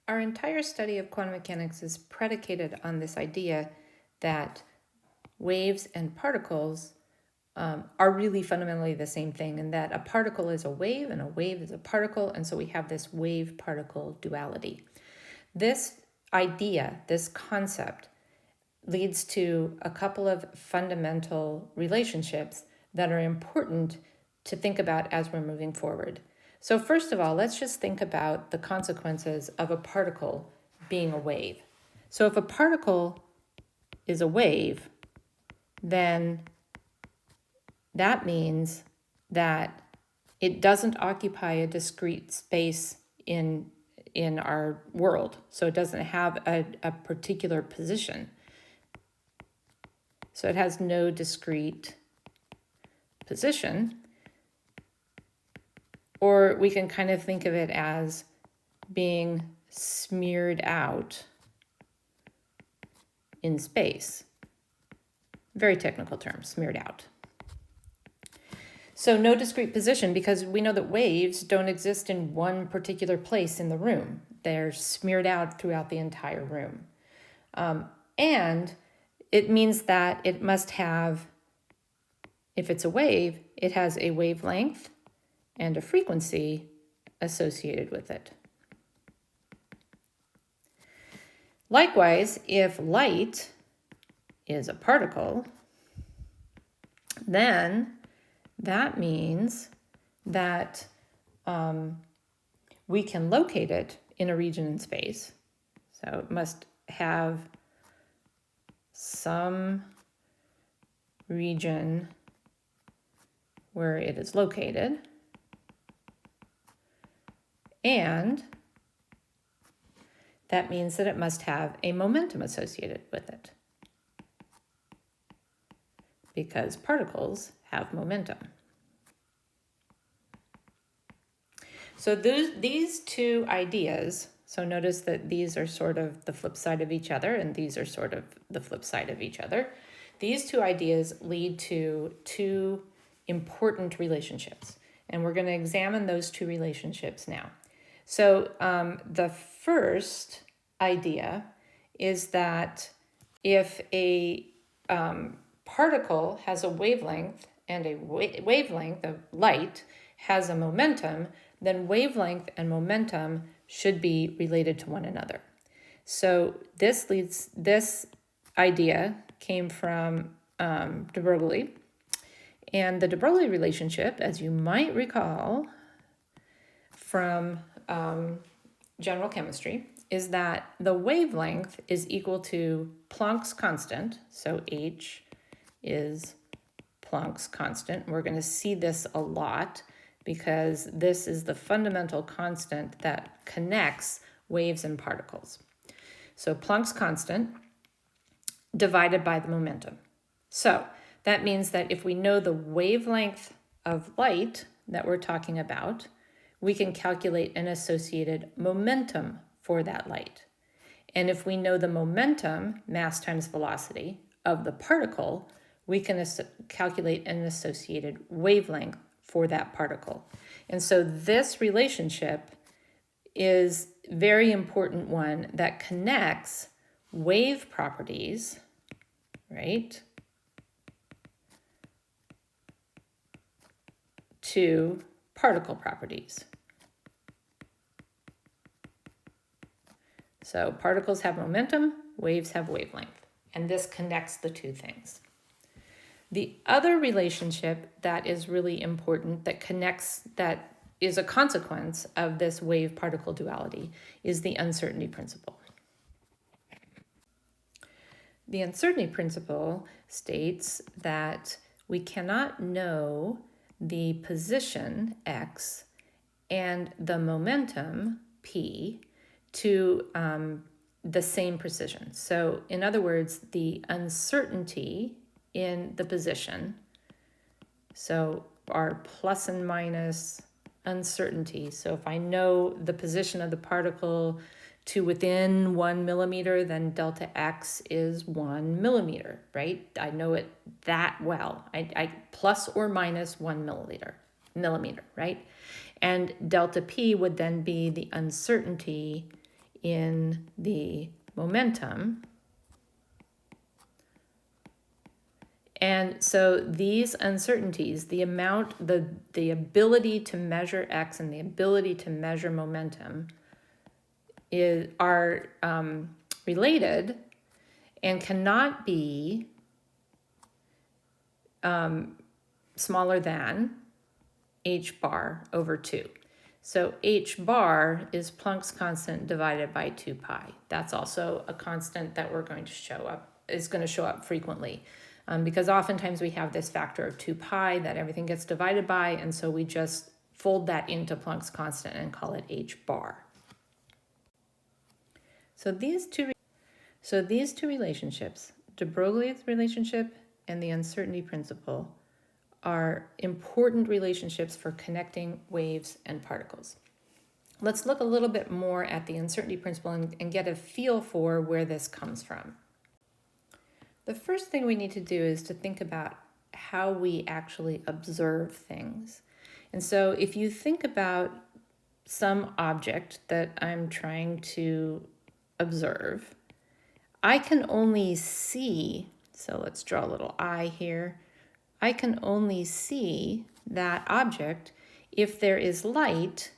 Our entire study of quantum mechanics is predicated on this idea that waves and particles are really fundamentally the same thing, and that a particle is a wave and a wave is a particle, and so we have this wave-particle duality. This idea, this concept, leads to a couple of fundamental relationships that are important to think about as we're moving forward. So first of all, let's just think about the consequences of a particle being a wave. So if a particle is a wave, then that means that it doesn't occupy a discrete space in our world. So it doesn't have a particular position. So it has no discrete position. Or we can kind of think of it as being smeared out in space. Very technical term, smeared out. So no discrete position, because we know that waves don't exist in one particular place in the room. They're smeared out throughout the entire room. And it means that it must have, if it's a wave, it has a wavelength and a frequency associated with it. Likewise, if light is a particle, then that means that we can locate it in a region in space. So it must have some region where it is located. And that means that it must have a momentum associated with it, because particles have momentum. So these two ideas, so notice that these are sort of the flip side of each other, and these are sort of the flip side of each other. These two ideas lead to two important relationships, and we're going to examine those two relationships now. So the first idea is that if a particle has a wavelength and a wavelength of light has a momentum, then wavelength and momentum should be related to one another. So this idea came from de Broglie, and the de Broglie relationship, as you might recall from general chemistry, is that the wavelength is equal to Planck's constant. So H is Planck's constant. We're going to see this a lot because this is the fundamental constant that connects waves and particles. So Planck's constant divided by the momentum. So that means that if we know the wavelength of light that we're talking about, we can calculate an associated momentum for that light. And if we know the momentum, mass times velocity, of the particle, we can calculate an associated wavelength for that particle. And so this relationship is a very important one that connects wave properties, right, to particle properties. So particles have momentum, waves have wavelength, and this connects the two things. The other relationship that is really important that is a consequence of this wave-particle duality is the uncertainty principle. The uncertainty principle states that we cannot know the position x and the momentum p to the same precision. So in other words, the uncertainty in the position, so our plus and minus uncertainty. So if I know the position of the particle to within 1 millimeter, then delta x is 1 millimeter, right? I know it that well. I plus or minus 1 millimeter, right? And delta p would then be the uncertainty in the momentum. And so these uncertainties, the ability to measure x and the ability to measure momentum are related and cannot be smaller than h bar over 2. So h bar is Planck's constant divided by 2 pi. That's also a constant that is going to show up frequently. Because oftentimes we have this factor of 2 pi that everything gets divided by, and so we just fold that into Planck's constant and call it h bar. So these two relationships, de Broglie's relationship and the uncertainty principle, are important relationships for connecting waves and particles. Let's look a little bit more at the uncertainty principle and get a feel for where this comes from. The first thing we need to do is to think about how we actually observe things. And so if you think about some object that I'm trying to observe, I can only see, so let's draw a little eye here. I can only see that object if there is light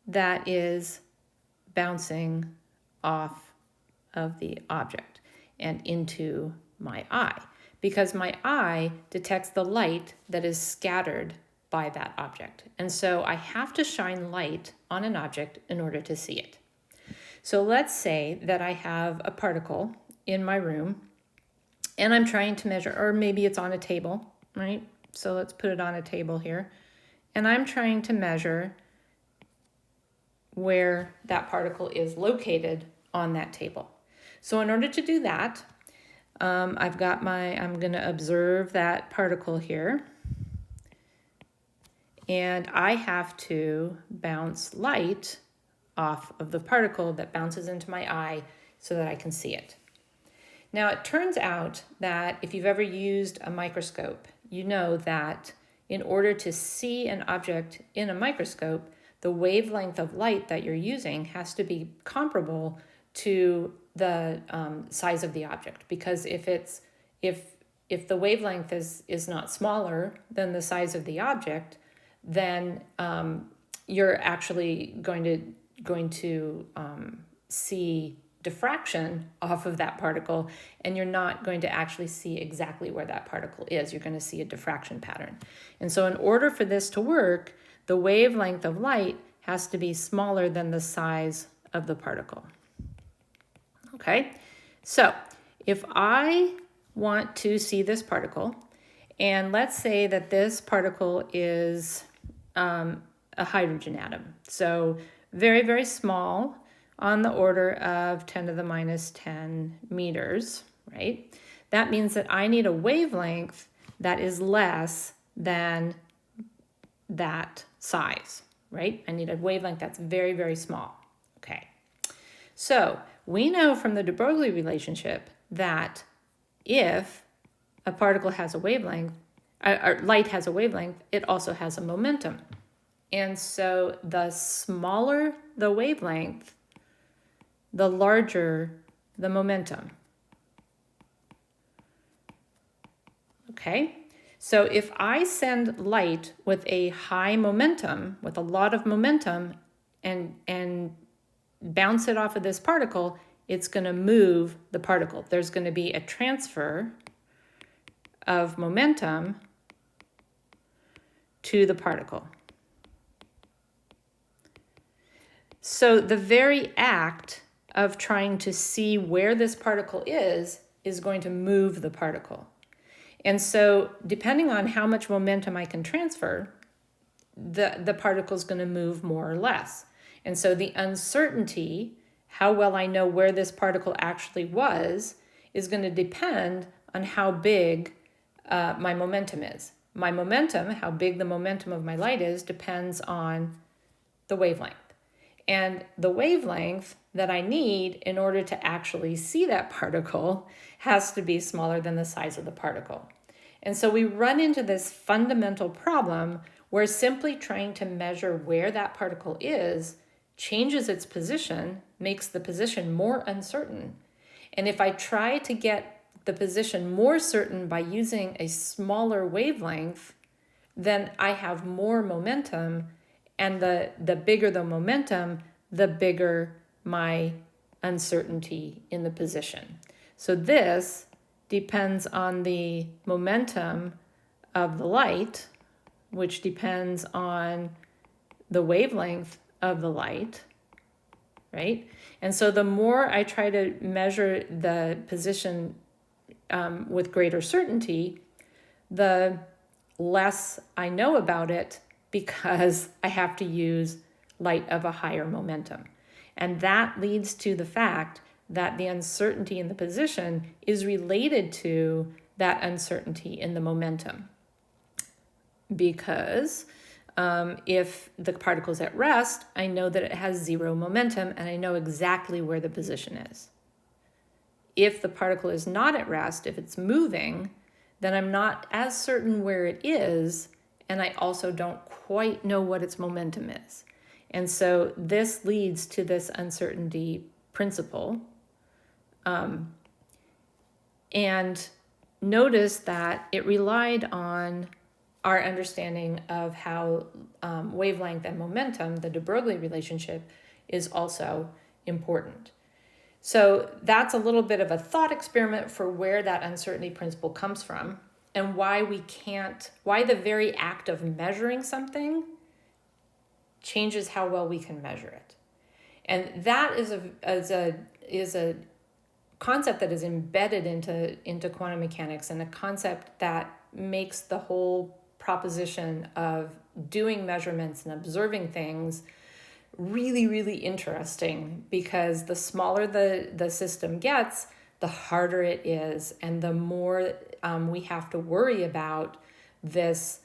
that is bouncing off of the object and into my eye, because my eye detects the light that is scattered by that object. And so I have to shine light on an object in order to see it. So let's say that I have a particle in my room and I'm trying to measure, or maybe it's on a table, right? So let's put it on a table here. And I'm trying to measure where that particle is located on that table. So in order to do that, I'm going to observe that particle here. And I have to bounce light off of the particle that bounces into my eye so that I can see it. Now, it turns out that if you've ever used a microscope, you know that in order to see an object in a microscope, the wavelength of light that you're using has to be comparable to the size of the object, because if the wavelength is not smaller than the size of the object, then you're actually going to see diffraction off of that particle, and you're not going to actually see exactly where that particle is. You're going to see a diffraction pattern. And so in order for this to work, the wavelength of light has to be smaller than the size of the particle. Okay, so if I want to see this particle, and let's say that this particle is a hydrogen atom, so very, very small, on the order of 10 to the minus 10 meters, right? That means that I need a wavelength that is less than that size, right? I need a wavelength that's very, very small. Okay, so we know from the de Broglie relationship that if a particle has a wavelength, or light has a wavelength, it also has a momentum. And so the smaller the wavelength, the larger the momentum. Okay, so if I send light with a high momentum, with a lot of momentum, and bounce it off of this particle, it's going to move the particle. There's going to be a transfer of momentum to the particle. So the very act of trying to see where this particle is going to move the particle. And so depending on how much momentum I can transfer, the particle is going to move more or less. And so the uncertainty, how well I know where this particle actually was, is going to depend on how big my momentum is. My momentum, how big the momentum of my light is, depends on the wavelength. And the wavelength that I need in order to actually see that particle has to be smaller than the size of the particle. And so we run into this fundamental problem where simply trying to measure where that particle is changes its position, makes the position more uncertain. And if I try to get the position more certain by using a smaller wavelength, then I have more momentum, and the bigger the momentum, the bigger my uncertainty in the position. So this depends on the momentum of the light, which depends on the wavelength of the light, right? And so the more I try to measure the position with greater certainty, the less I know about it, because I have to use light of a higher momentum. And that leads to the fact that the uncertainty in the position is related to that uncertainty in the momentum. Because if the particle is at rest, I know that it has zero momentum, and I know exactly where the position is. If the particle is not at rest, if it's moving, then I'm not as certain where it is, and I also don't quite know what its momentum is. And so this leads to this uncertainty principle. And notice that it relied on our understanding of how wavelength and momentum, the de Broglie relationship, is also important. So that's a little bit of a thought experiment for where that uncertainty principle comes from, and why the very act of measuring something changes how well we can measure it. And that is a concept that is embedded into quantum mechanics, and a concept that makes the whole proposition of doing measurements and observing things really, really interesting, because the smaller the system gets, the harder it is, and the more we have to worry about this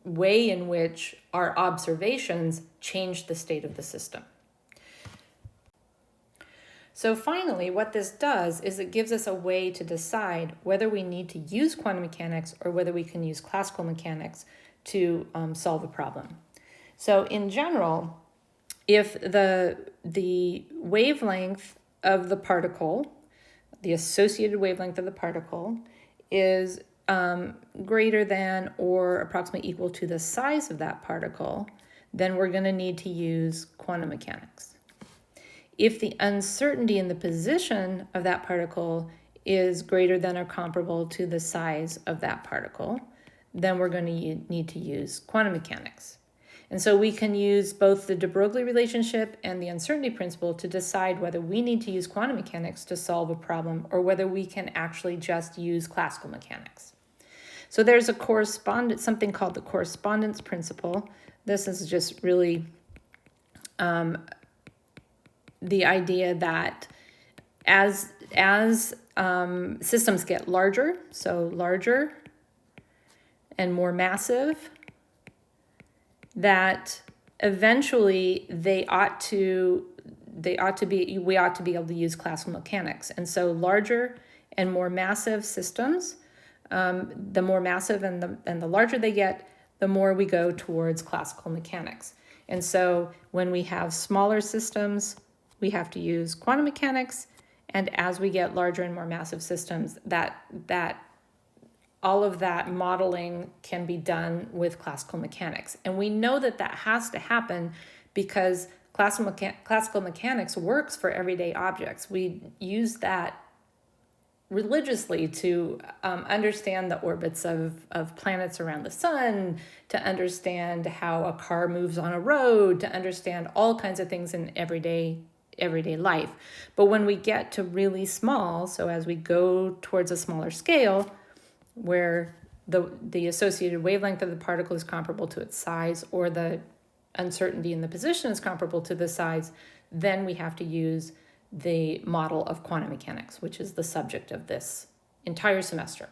way in which our observations change the state of the system. So finally, what this does is it gives us a way to decide whether we need to use quantum mechanics or whether we can use classical mechanics to solve a problem. So in general, if the wavelength of the particle, the associated wavelength of the particle, is greater than or approximately equal to the size of that particle, then we're going to need to use quantum mechanics. If the uncertainty in the position of that particle is greater than or comparable to the size of that particle, then we're going to need to use quantum mechanics. And so we can use both the de Broglie relationship and the uncertainty principle to decide whether we need to use quantum mechanics to solve a problem, or whether we can actually just use classical mechanics. So there's something called the correspondence principle. This is just really the idea that as systems get larger, so larger and more massive, that eventually we ought to be able to use classical mechanics. And so larger and more massive systems, the more massive and the larger they get, the more we go towards classical mechanics. And so when we have smaller systems, we have to use quantum mechanics, and as we get larger and more massive systems, that all of that modeling can be done with classical mechanics. And we know that has to happen because classical mechanics works for everyday objects. We use that religiously to understand the orbits of planets around the sun, to understand how a car moves on a road, to understand all kinds of things in everyday life. But when we get to really small, so as we go towards a smaller scale, where the associated wavelength of the particle is comparable to its size, or the uncertainty in the position is comparable to the size, then we have to use the model of quantum mechanics, which is the subject of this entire semester.